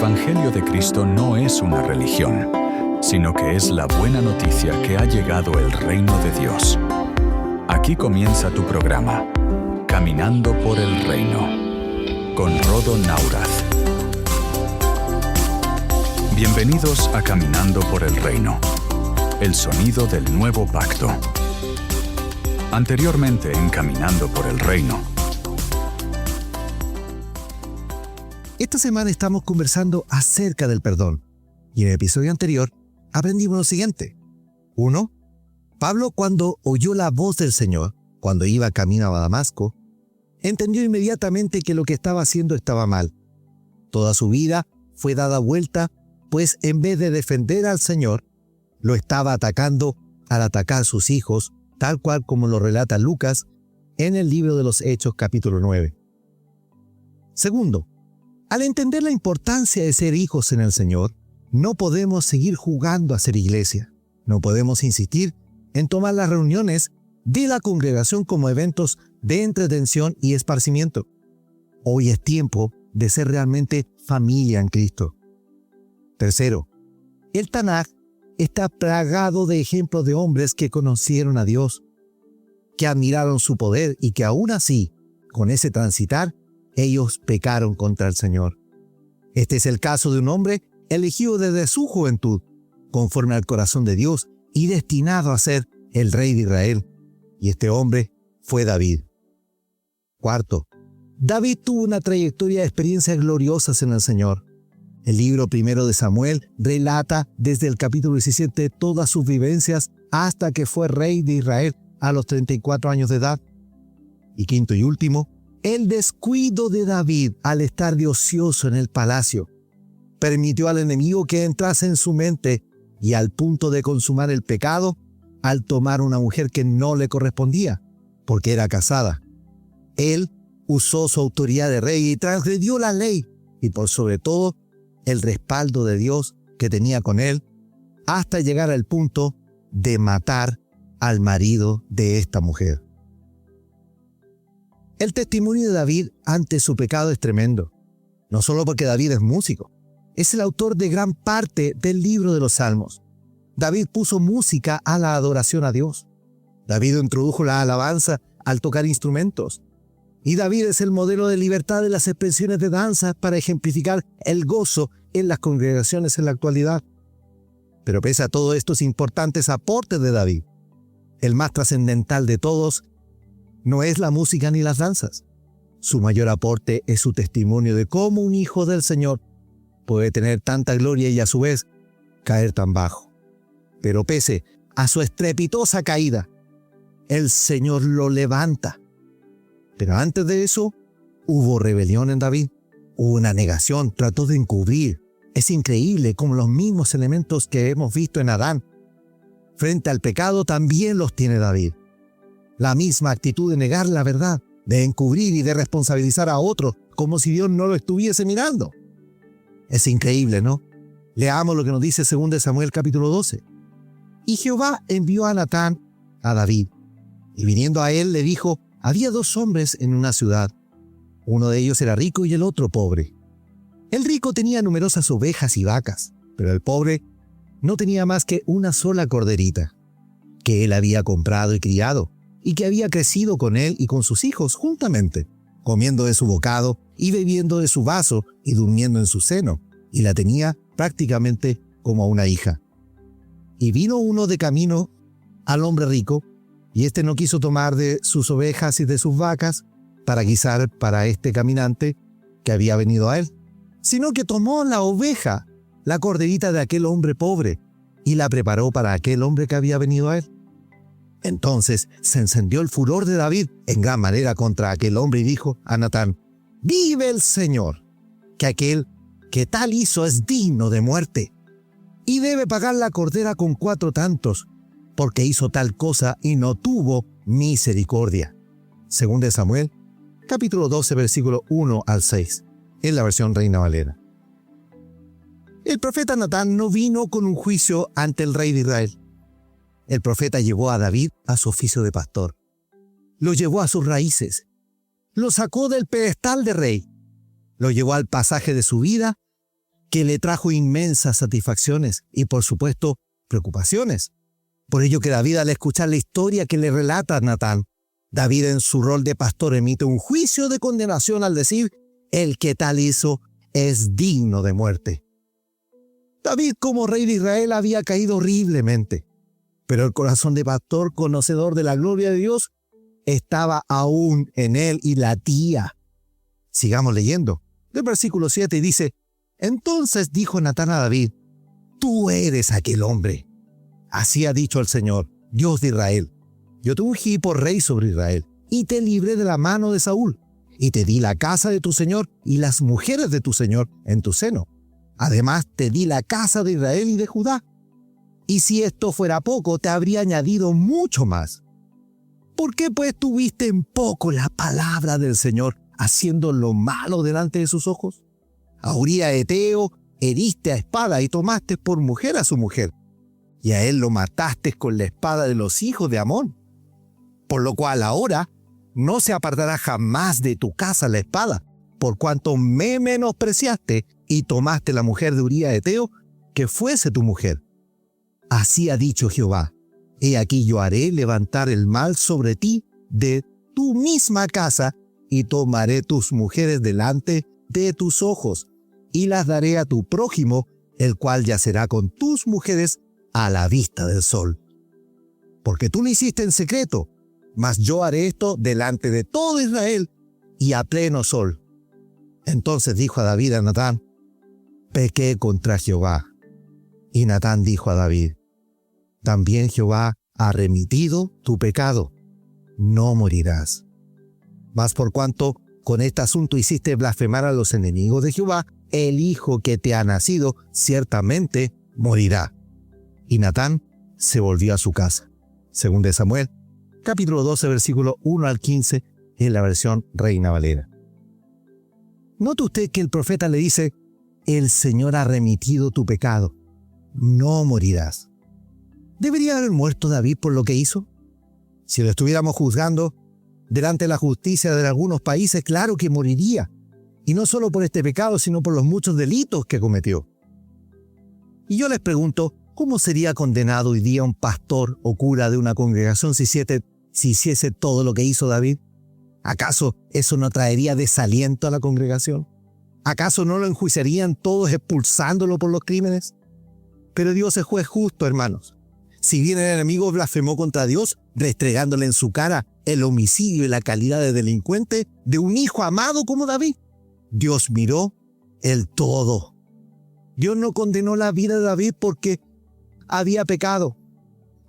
Evangelio de Cristo no es una religión, sino que es la buena noticia que ha llegado el reino de Dios. Aquí comienza tu programa, Caminando por el Reino, con Rodo Naurath. Bienvenidos a Caminando por el Reino, el sonido del nuevo pacto. Anteriormente en Caminando por el Reino. Esta semana estamos conversando acerca del perdón, y en el episodio anterior aprendimos lo siguiente. 1. Pablo, cuando oyó la voz del Señor, cuando iba camino a Damasco, entendió inmediatamente que lo que estaba haciendo estaba mal. Toda su vida fue dada vuelta, pues en vez de defender al Señor, lo estaba atacando al atacar a sus hijos, tal cual como lo relata Lucas en el libro de los Hechos capítulo 9. 2. Al entender la importancia de ser hijos en el Señor, no podemos seguir jugando a ser iglesia. No podemos insistir en tomar las reuniones de la congregación como eventos de entretención y esparcimiento. Hoy es tiempo de ser realmente familia en Cristo. 3. El Tanaj está plagado de ejemplos de hombres que conocieron a Dios, que admiraron su poder y que aún así, con ese transitar, ellos pecaron contra el Señor. Este es el caso de un hombre elegido desde su juventud, conforme al corazón de Dios y destinado a ser el rey de Israel. Y este hombre fue David. 4. David tuvo una trayectoria de experiencias gloriosas en el Señor. El libro primero de Samuel relata desde el capítulo 17 todas sus vivencias hasta que fue rey de Israel a los 34 años de edad. Y 5. y último, el descuido de David al estar de ocioso en el palacio permitió al enemigo que entrase en su mente y al punto de consumar el pecado al tomar una mujer que no le correspondía, porque era casada. Él usó su autoridad de rey y transgredió la ley y por sobre todo el respaldo de Dios que tenía con él hasta llegar al punto de matar al marido de esta mujer. El testimonio de David ante su pecado es tremendo, no solo porque David es músico, es el autor de gran parte del libro de los Salmos. David puso música a la adoración a Dios. David introdujo la alabanza al tocar instrumentos. Y David es el modelo de libertad de las expresiones de danza para ejemplificar el gozo en las congregaciones en la actualidad. Pero pese a todos estos importantes aportes de David, el más trascendental de todos no es la música ni las danzas. Su mayor aporte es su testimonio de cómo un hijo del Señor puede tener tanta gloria y a su vez caer tan bajo. Pero pese a su estrepitosa caída, el Señor lo levanta. Pero antes de eso, hubo rebelión en David. Hubo una negación, trató de encubrir. Es increíble cómo los mismos elementos que hemos visto en Adán frente al pecado también los tiene David. La misma actitud de negar la verdad, de encubrir y de responsabilizar a otros como si Dios no lo estuviese mirando. Es increíble, ¿no? Leamos lo que nos dice 2 Samuel capítulo 12. Y Jehová envió a Natán a David, y viniendo a él le dijo: había 2 hombres en una ciudad. Uno de ellos era rico y el otro pobre. El rico tenía numerosas ovejas y vacas, pero el pobre no tenía más que una sola corderita, que él había comprado y criado, y que había crecido con él y con sus hijos juntamente, comiendo de su bocado y bebiendo de su vaso y durmiendo en su seno, y la tenía prácticamente como a una hija. Y vino uno de camino al hombre rico, y éste no quiso tomar de sus ovejas y de sus vacas para guisar para este caminante que había venido a él, sino que tomó la oveja, la corderita de aquel hombre pobre, y la preparó para aquel hombre que había venido a él. Entonces se encendió el furor de David en gran manera contra aquel hombre y dijo a Natán: vive el Señor, que aquel que tal hizo es digno de muerte, y debe pagar la cordera con 4 tantos, porque hizo tal cosa y no tuvo misericordia. 2 Samuel, capítulo 12, versículo 1 al 6, en la versión Reina Valera. El profeta Natán no vino con un juicio ante el rey de Israel. El profeta llevó a David a su oficio de pastor. Lo llevó a sus raíces. Lo sacó del pedestal de rey. Lo llevó al pasaje de su vida que le trajo inmensas satisfacciones y, por supuesto, preocupaciones. Por ello que David, al escuchar la historia que le relata Natán, David en su rol de pastor emite un juicio de condenación al decir: el que tal hizo es digno de muerte. David, como rey de Israel, había caído horriblemente, pero el corazón de pastor conocedor de la gloria de Dios estaba aún en él y latía. Sigamos leyendo. Del versículo 7 dice: entonces dijo Natán a David: tú eres aquel hombre. Así ha dicho el Señor, Dios de Israel: yo te ungí por rey sobre Israel, y te libré de la mano de Saúl, y te di la casa de tu Señor y las mujeres de tu Señor en tu seno. Además te di la casa de Israel y de Judá. Y si esto fuera poco, te habría añadido mucho más. ¿Por qué pues tuviste en poco la palabra del Señor, haciendo lo malo delante de sus ojos? A Uría Eteo heriste a espada y tomaste por mujer a su mujer, y a él lo mataste con la espada de los hijos de Amón. Por lo cual ahora no se apartará jamás de tu casa la espada, por cuanto me menospreciaste y tomaste la mujer de Uría Eteo, que fuese tu mujer. Así ha dicho Jehová: he aquí yo haré levantar el mal sobre ti de tu misma casa, y tomaré tus mujeres delante de tus ojos, y las daré a tu prójimo, el cual yacerá con tus mujeres a la vista del sol. Porque tú lo hiciste en secreto, mas yo haré esto delante de todo Israel y a pleno sol. Entonces dijo a David a Natán: pequé contra Jehová. Y Natán dijo a David: también Jehová ha remitido tu pecado, no morirás. Mas por cuanto con este asunto hiciste blasfemar a los enemigos de Jehová, el hijo que te ha nacido ciertamente morirá. Y Natán se volvió a su casa. Según de Samuel, capítulo 12, versículo 1 al 15, en la versión Reina Valera. Note usted que el profeta le dice: el Señor ha remitido tu pecado, no morirás. ¿Debería haber muerto David por lo que hizo? Si lo estuviéramos juzgando delante de la justicia de algunos países, claro que moriría. Y no solo por este pecado, sino por los muchos delitos que cometió. Y yo les pregunto, ¿cómo sería condenado hoy día un pastor o cura de una congregación si hiciese todo lo que hizo David? ¿Acaso eso no traería desaliento a la congregación? ¿Acaso no lo enjuiciarían todos expulsándolo por los crímenes? Pero Dios es juez justo, hermanos. Si bien el enemigo blasfemó contra Dios, restregándole en su cara el homicidio y la calidad de delincuente de un hijo amado como David, Dios miró el todo. Dios no condenó la vida de David porque había pecado.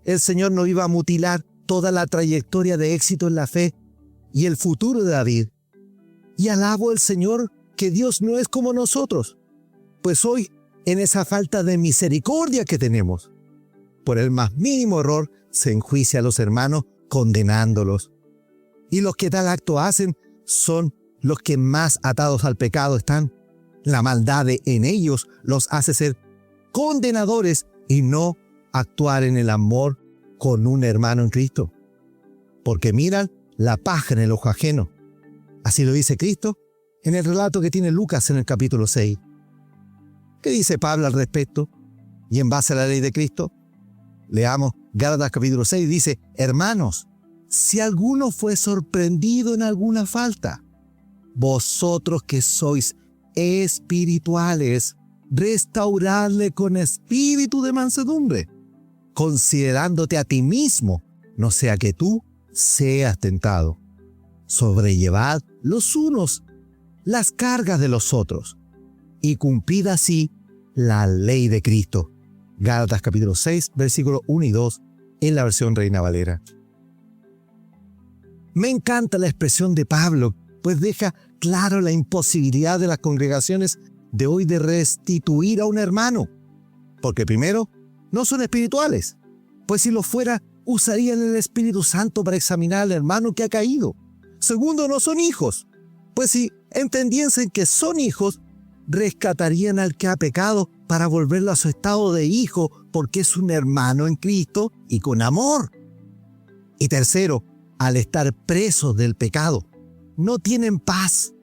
El Señor no iba a mutilar toda la trayectoria de éxito en la fe y el futuro de David. Y alabo al Señor que Dios no es como nosotros, pues hoy, en esa falta de misericordia que tenemos, por el más mínimo error se enjuicia a los hermanos condenándolos. Y los que tal acto hacen son los que más atados al pecado están. La maldad en ellos los hace ser condenadores y no actuar en el amor con un hermano en Cristo. Porque miran la paja en el ojo ajeno. Así lo dice Cristo en el relato que tiene Lucas en el capítulo 6. ¿Qué dice Pablo al respecto? Y en base a la ley de Cristo, leamos Gálatas capítulo 6, dice: hermanos, si alguno fue sorprendido en alguna falta, vosotros que sois espirituales, restauradle con espíritu de mansedumbre, considerándote a ti mismo, no sea que tú seas tentado. Sobrellevad los unos las cargas de los otros, y cumplid así la ley de Cristo. Gálatas capítulo 6, versículos 1 y 2, en la versión Reina Valera. Me encanta la expresión de Pablo, pues deja claro la imposibilidad de las congregaciones de hoy de restituir a un hermano. Porque primero, no son espirituales, pues si lo fuera, usarían el Espíritu Santo para examinar al hermano que ha caído. Segundo, no son hijos, pues si entendiesen que son hijos, rescatarían al que ha pecado para volverlo a su estado de hijo, porque es un hermano en Cristo y con amor. Y tercero, al estar presos del pecado, no tienen paz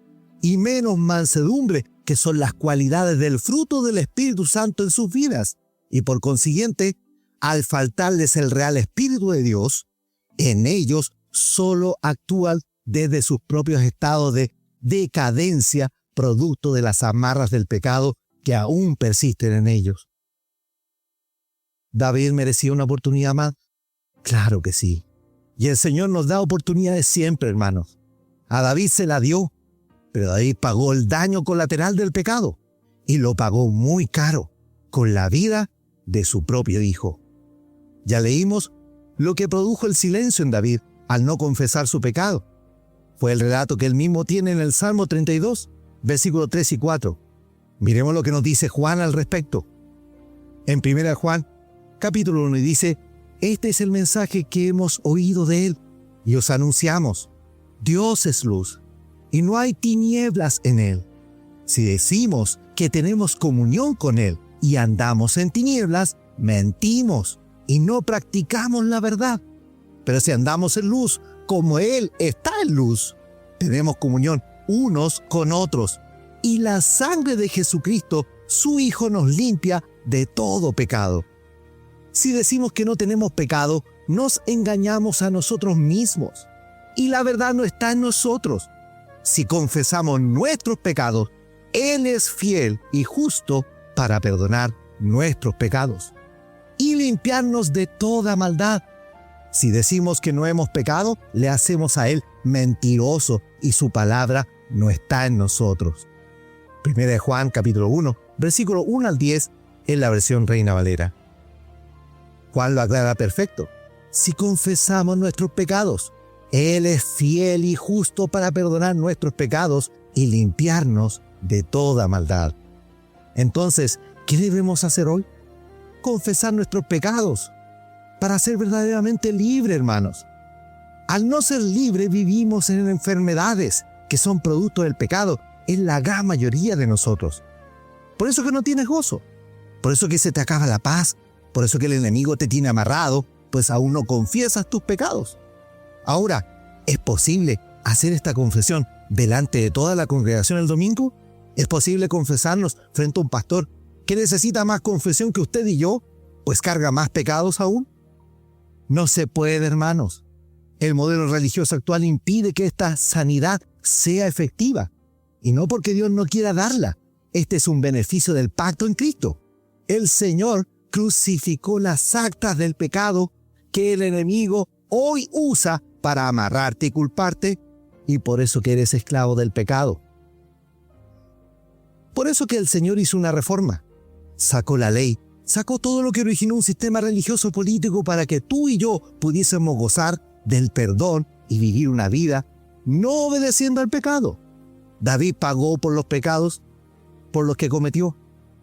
y menos mansedumbre que son las cualidades del fruto del Espíritu Santo en sus vidas. Y por consiguiente, al faltarles el real Espíritu de Dios, en ellos solo actúan desde sus propios estados de decadencia, producto de las amarras del pecado que aún persisten en ellos. ¿David merecía una oportunidad más? Claro que sí. Y el Señor nos da oportunidades siempre, hermanos. A David se la dio, pero David pagó el daño colateral del pecado y lo pagó muy caro, con la vida de su propio hijo. Ya leímos lo que produjo el silencio en David al no confesar su pecado. Fue el relato que él mismo tiene en el Salmo 32, versículos 3 y 4. Miremos lo que nos dice Juan al respecto. En 1 Juan, capítulo 1, dice: este es el mensaje que hemos oído de él y os anunciamos. Dios es luz y no hay tinieblas en él. Si decimos que tenemos comunión con él y andamos en tinieblas, mentimos y no practicamos la verdad. Pero si andamos en luz, como él está en luz, tenemos comunión unos con otros. Y la sangre de Jesucristo, su Hijo, nos limpia de todo pecado. Si decimos que no tenemos pecado, nos engañamos a nosotros mismos. Y la verdad no está en nosotros. Si confesamos nuestros pecados, Él es fiel y justo para perdonar nuestros pecados y limpiarnos de toda maldad. Si decimos que no hemos pecado, le hacemos a Él mentiroso y su palabra no está en nosotros. 1 Juan capítulo 1, versículo 1 al 10 en la versión Reina Valera. Juan lo aclara perfecto. Si confesamos nuestros pecados, Él es fiel y justo para perdonar nuestros pecados y limpiarnos de toda maldad. Entonces, ¿qué debemos hacer hoy? Confesar nuestros pecados para ser verdaderamente libres, hermanos. Al no ser libres, vivimos en enfermedades que son producto del pecado en la gran mayoría de nosotros. Por eso que no tienes gozo, por eso que se te acaba la paz, por eso que el enemigo te tiene amarrado, pues aún no confiesas tus pecados. Ahora, ¿es posible hacer esta confesión delante de toda la congregación el domingo? ¿Es posible confesarnos frente a un pastor que necesita más confesión que usted y yo, pues carga más pecados aún? No se puede, hermanos. El modelo religioso actual impide que esta sanidad sea efectiva. Y no porque Dios no quiera darla. Este es un beneficio del pacto en Cristo. El Señor crucificó las actas del pecado que el enemigo hoy usa para amarrarte y culparte, y por eso que eres esclavo del pecado. Por eso que el Señor hizo una reforma. Sacó la ley, sacó todo lo que originó un sistema religioso político para que tú y yo pudiésemos gozar del perdón y vivir una vida no obedeciendo al pecado. David pagó por los pecados por los que cometió,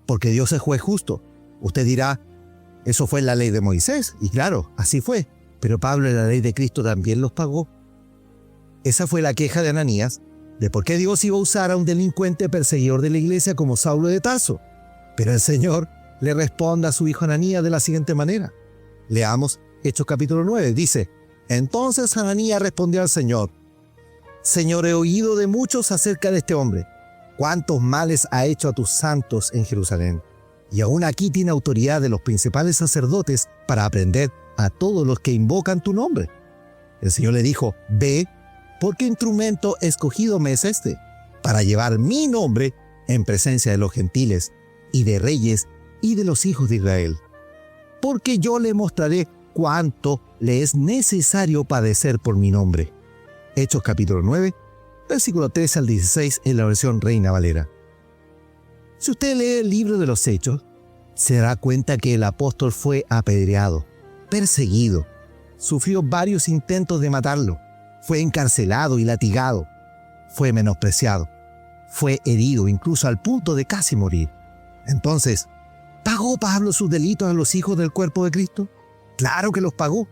porque Dios es juez justo. Usted dirá, eso fue en la ley de Moisés, y claro, así fue, pero Pablo en la ley de Cristo también los pagó. Esa fue la queja de Ananías, de por qué Dios iba a usar a un delincuente perseguidor de la iglesia como Saulo de Tarso. Pero el Señor le responde a su hijo Ananías de la siguiente manera. Leamos Hechos capítulo 9, dice: entonces Ananías respondió al Señor: Señor, he oído de muchos acerca de este hombre, cuántos males ha hecho a tus santos en Jerusalén. Y aún aquí tiene autoridad de los principales sacerdotes para aprender a todos los que invocan tu nombre. El Señor le dijo: ve, porque instrumento escogido me es este, para llevar mi nombre en presencia de los gentiles, y de reyes, y de los hijos de Israel. Porque yo le mostraré cuánto le es necesario padecer por mi nombre. Hechos capítulo 9, versículo 13 al 16 en la versión Reina Valera. Si usted lee el libro de los Hechos, se dará cuenta que el apóstol fue apedreado, perseguido, sufrió varios intentos de matarlo, fue encarcelado y latigado, fue menospreciado, fue herido incluso al punto de casi morir. Entonces, ¿pagó Pablo sus delitos a los hijos del cuerpo de Cristo? Claro que los pagó.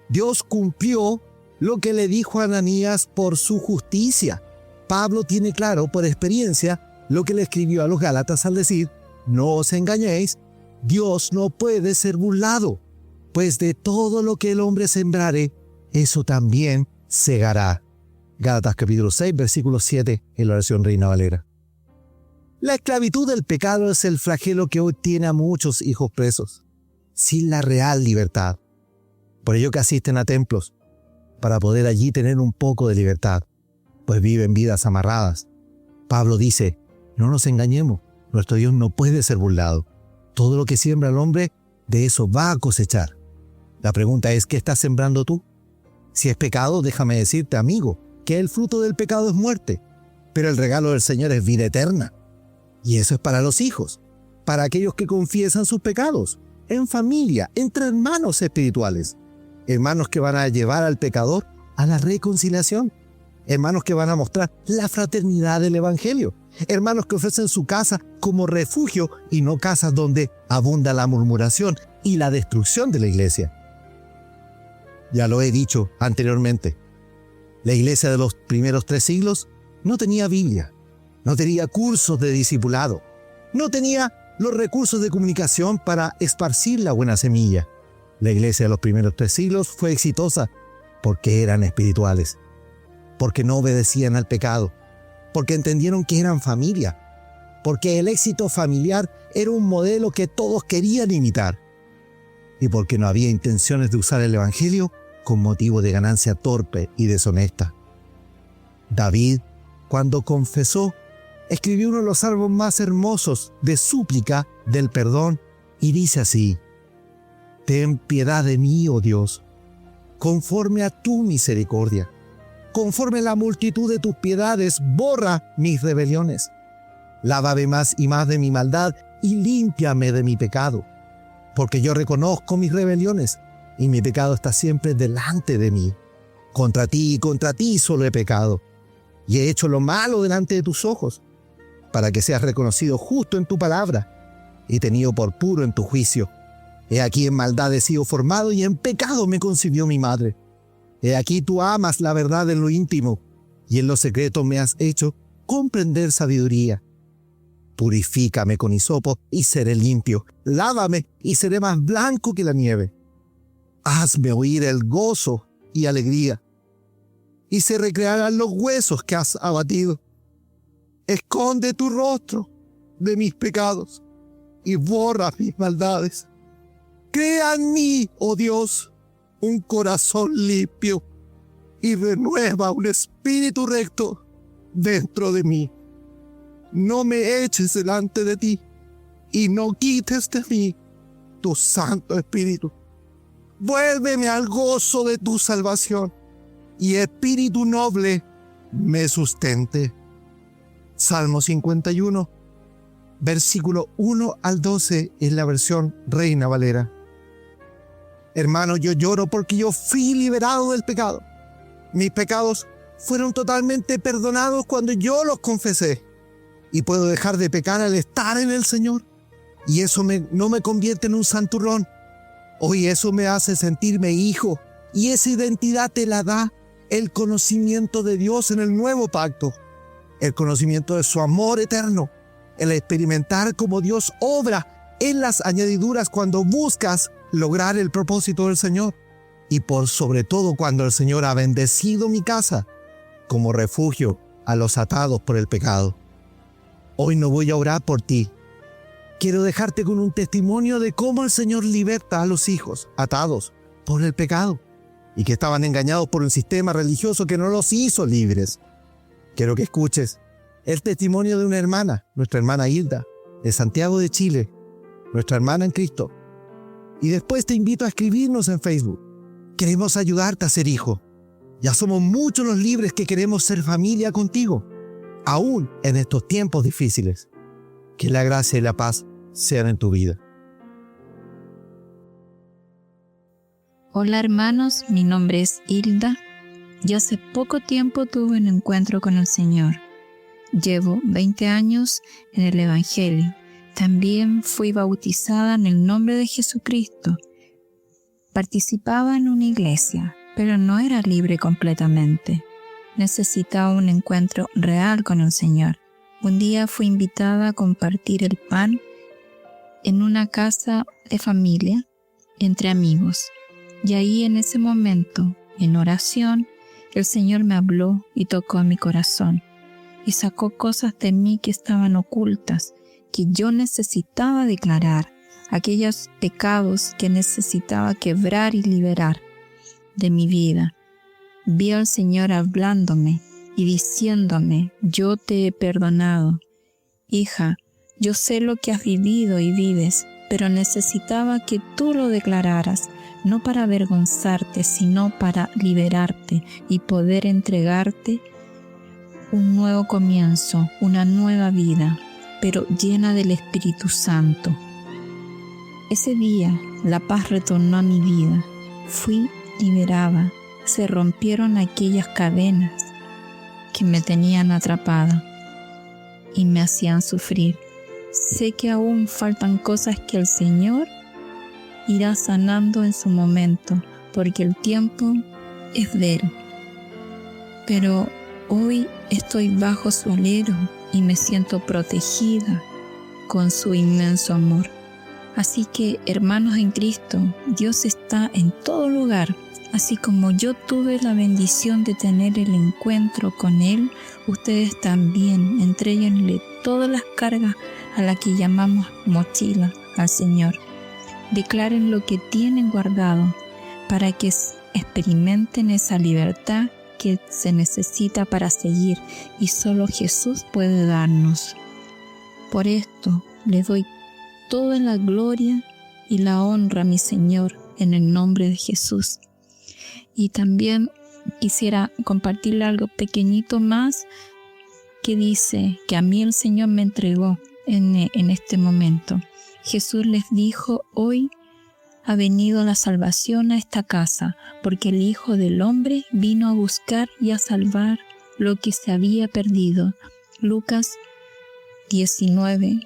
Dios cumplió lo que le dijo a Ananías por su justicia. Pablo tiene claro por experiencia lo que le escribió a los Gálatas al decir: no os engañéis, Dios no puede ser burlado, pues de todo lo que el hombre sembrare, eso también segará. Gálatas capítulo 6, versículo 7 en la versión Reina Valera. La esclavitud del pecado es el flagelo que hoy tiene a muchos hijos presos, sin la real libertad. Por ello que asisten a templos, para poder allí tener un poco de libertad, pues viven vidas amarradas. Pablo dice, no nos engañemos, nuestro Dios no puede ser burlado. Todo lo que siembra el hombre, de eso va a cosechar. La pregunta es, ¿qué estás sembrando tú? Si es pecado, déjame decirte, amigo, que el fruto del pecado es muerte, pero el regalo del Señor es vida eterna. Y eso es para los hijos, para aquellos que confiesan sus pecados, en familia, entre hermanos espirituales. Hermanos que van a llevar al pecador a la reconciliación. Hermanos que van a mostrar la fraternidad del Evangelio. Hermanos que ofrecen su casa como refugio y no casas donde abunda la murmuración y la destrucción de la iglesia. Ya lo he dicho anteriormente. La iglesia de los primeros 3 siglos no tenía Biblia, no tenía cursos de discipulado, no tenía los recursos de comunicación para esparcir la buena semilla. La iglesia de los primeros 3 siglos fue exitosa porque eran espirituales, porque no obedecían al pecado, porque entendieron que eran familia, porque el éxito familiar era un modelo que todos querían imitar, y porque no había intenciones de usar el Evangelio con motivo de ganancia torpe y deshonesta. David, cuando confesó, escribió uno de los salmos más hermosos de súplica del perdón y dice así: ten piedad de mí, oh Dios, conforme a tu misericordia. Conforme a la multitud de tus piedades, borra mis rebeliones. Lávame más y más de mi maldad y límpiame de mi pecado. Porque yo reconozco mis rebeliones y mi pecado está siempre delante de mí. Contra ti solo he pecado y he hecho lo malo delante de tus ojos, para que seas reconocido justo en tu palabra y tenido por puro en tu juicio. He aquí en maldad he sido formado y en pecado me concibió mi madre. He aquí tú amas la verdad en lo íntimo y en lo secreto me has hecho comprender sabiduría. Purifícame con hisopo y seré limpio. Lávame y seré más blanco que la nieve. Hazme oír el gozo y alegría, y se recrearán los huesos que has abatido. Esconde tu rostro de mis pecados y borra mis maldades. Crea en mí, oh Dios, un corazón limpio y renueva un espíritu recto dentro de mí. No me eches delante de ti y no quites de mí tu Santo Espíritu. Vuélveme al gozo de tu salvación y espíritu noble me sustente. Salmo 51, versículo 1 al 12 en la versión Reina Valera. Hermano, yo lloro porque yo fui liberado del pecado. Mis pecados fueron totalmente perdonados cuando yo los confesé. Y puedo dejar de pecar al estar en el Señor. Y eso no me convierte en un santurrón. Hoy eso me hace sentirme hijo. Y esa identidad te la da el conocimiento de Dios en el nuevo pacto. El conocimiento de su amor eterno. El experimentar cómo Dios obra en las añadiduras cuando buscas lograr el propósito del Señor. Y por sobre todo cuando el Señor ha bendecido mi casa como refugio a los atados por el pecado. Hoy no voy a orar por ti. Quiero dejarte con un testimonio de cómo el Señor liberta a los hijos atados por el pecado y que estaban engañados por un sistema religioso que no los hizo libres. Quiero que escuches el testimonio de una hermana, nuestra hermana Hilda, de Santiago de Chile, nuestra hermana en Cristo. Y después te invito a escribirnos en Facebook. Queremos ayudarte a ser hijo. Ya somos muchos los libres que queremos ser familia contigo, aún en estos tiempos difíciles. Que la gracia y la paz sean en tu vida. Hola hermanos, mi nombre es Hilda. Yo hace poco tiempo tuve un encuentro con el Señor. Llevo 20 años en el Evangelio. También fui bautizada en el nombre de Jesucristo. Participaba en una iglesia, pero no era libre completamente. Necesitaba un encuentro real con el Señor. Un día fui invitada a compartir el pan en una casa de familia, entre amigos. Y ahí en ese momento, en oración, el Señor me habló y tocó a mi corazón. y sacó cosas de mí que estaban ocultas, que yo necesitaba declarar, aquellos pecados que necesitaba quebrar y liberar de mi vida. Vi al Señor hablándome y diciéndome: yo te he perdonado. Hija, yo sé lo que has vivido y vives, pero necesitaba que tú lo declararas, no para avergonzarte, sino para liberarte y poder entregarte un nuevo comienzo, una nueva vida, pero llena del Espíritu Santo. Ese día la paz retornó a mi vida. Fui liberada. Se rompieron aquellas cadenas que me tenían atrapada y me hacían sufrir. Sé que aún faltan cosas que el Señor irá sanando en su momento, porque el tiempo es de Él. Pero hoy estoy bajo su alero y me siento protegida con su inmenso amor. Así que, hermanos en Cristo, Dios está en todo lugar. Así como yo tuve la bendición de tener el encuentro con Él, ustedes también entréguenle todas las cargas a la que llamamos mochila al Señor. Declaren lo que tienen guardado para que experimenten esa libertad que se necesita para seguir y solo Jesús puede darnos. Por esto le doy toda la gloria y la honra a mi Señor en el nombre de Jesús. Y también quisiera compartirle algo pequeñito más que dice que a mí el Señor me entregó en este momento. Jesús les dijo: hoy ha venido la salvación a esta casa, porque el Hijo del Hombre vino a buscar y a salvar lo que se había perdido. Lucas 19,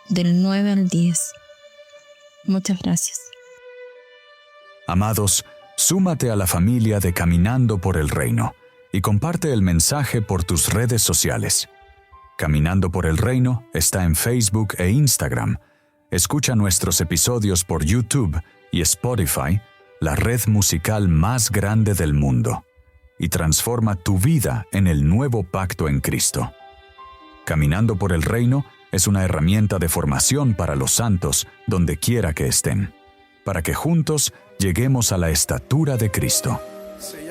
del 9 al 10. Muchas gracias. Amados, súmate a la familia de Caminando por el Reino y comparte el mensaje por tus redes sociales. Caminando por el Reino está en Facebook e Instagram. Escucha nuestros episodios por YouTube y Spotify, la red musical más grande del mundo, y transforma tu vida en el nuevo pacto en Cristo. Caminando por el Reino es una herramienta de formación para los santos donde quiera que estén, para que juntos lleguemos a la estatura de Cristo.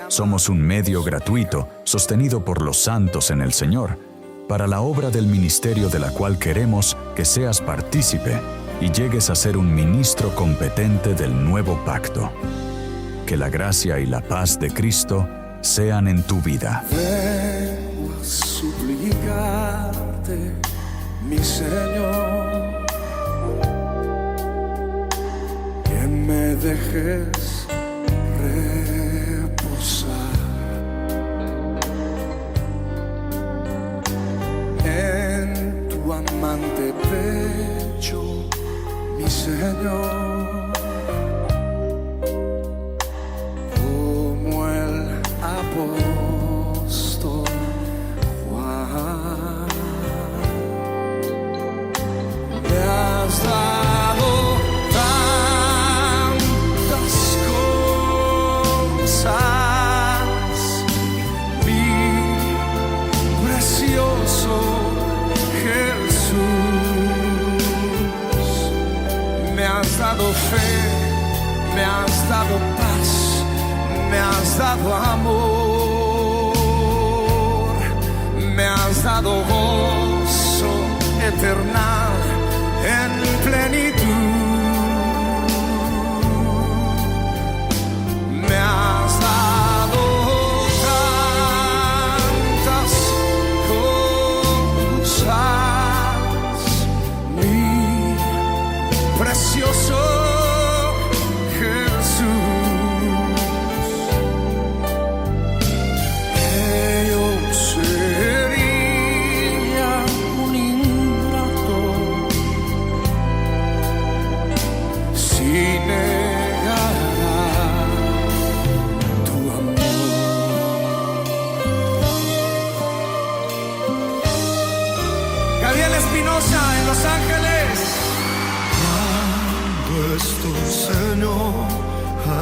Somos un medio gratuito sostenido por los santos en el Señor, para la obra del ministerio de la cual queremos que seas partícipe y llegues a ser un ministro competente del nuevo pacto. Que la gracia y la paz de Cristo sean en tu vida. Vengo a suplicarte, mi Señor, que me dejes reposar en tu amante pecho, mi Señor, como el apóstol Juan. Me has dado tantas cosas, mi precioso Jesús. Me has dado fe, me has dado paz, me has dado amor, me has dado gozo eternal en plenitud. Me has dado tantas cosas, mi precioso Jesús, que yo sería un ingrato si negara tu amor. Gabriel Espinosa en Los Ángeles. Cuando estoy, Señor,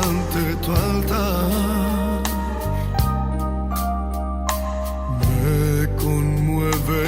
ante tu altar, me conmueve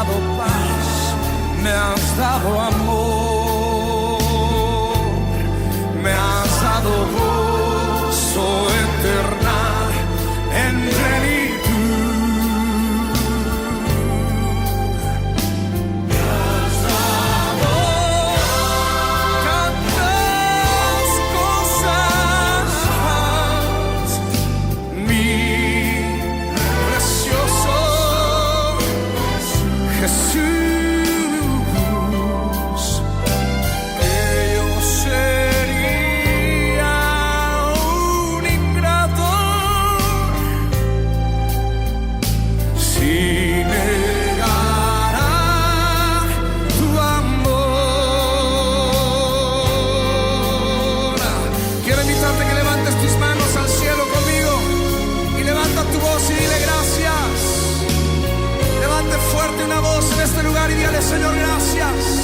dado paz, me has dado amor, me has dado gozo eterna en plenitud. Me has dado tantas cosas, mi precioso Jesús, que yo sería un ingrato si negara tu amor. Quiero invitarte a que levantes tus manos al cielo conmigo y levanta tu voz y dile gracias. Levante fuerte una voz en este lugar y dígale: Señor, gracias.